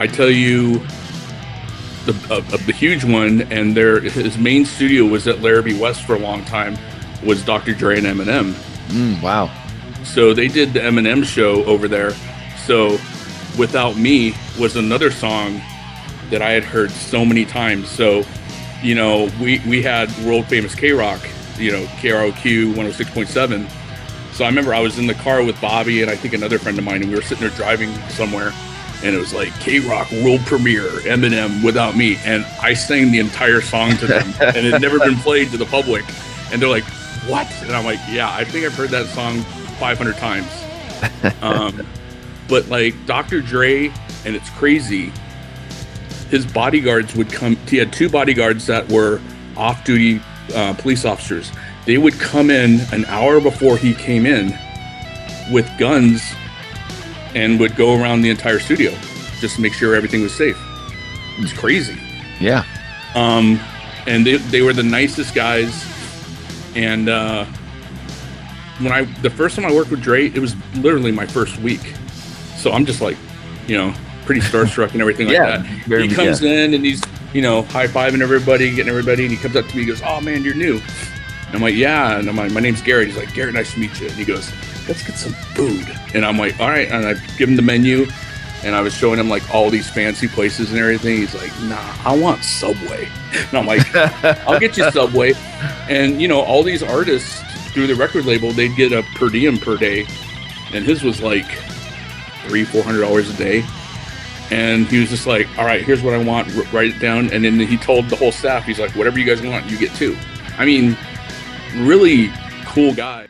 I tell you, the huge one, and his main studio was at Larrabee West for a long time, was Dr. Dre and Eminem. Wow. So they did the Eminem Show over there. So Without Me was another song that I had heard so many times. So, you know, we had world famous K-Rock, you know, KROQ 106.7. So I remember I was in the car with Bobby and I think another friend of mine, and we were sitting there driving somewhere, and it was like K-Rock world premiere, Eminem, Without Me. And I sang the entire song to them and it had never been played to the public. And they're like, what? And I'm like, yeah, I think I've heard that song 500 times. But like Dr. Dre, and it's crazy, his bodyguards would come. He had two bodyguards that were off-duty police officers. They would come in an hour before he came in with guns and would go around the entire studio just to make sure everything was safe. It's crazy. Yeah. And they were the nicest guys. And the first time I worked with Dre, it was literally my first week. So I'm just like, you know, pretty starstruck and everything like that. He comes in and he's, you know, high-fiving everybody, getting everybody, and he comes up to me, he goes, "Oh man, you're new." And I'm like, "Yeah." And I'm like, "My name's Garett." He's like, "Garett, nice to meet you." And he goes, "Let's get some food." And I'm like, "All right." And I give him the menu, and I was showing him like all these fancy places and everything. He's like, "Nah, I want Subway." And I'm like, "I'll get you Subway." And, you know, all these artists through the record label, they'd get a per diem per day, and his was like $300-400 a day. And he was just like, "All right, here's what I want, write it down." And then he told the whole staff, he's like, "Whatever you guys want, you get too." I mean, really cool guy.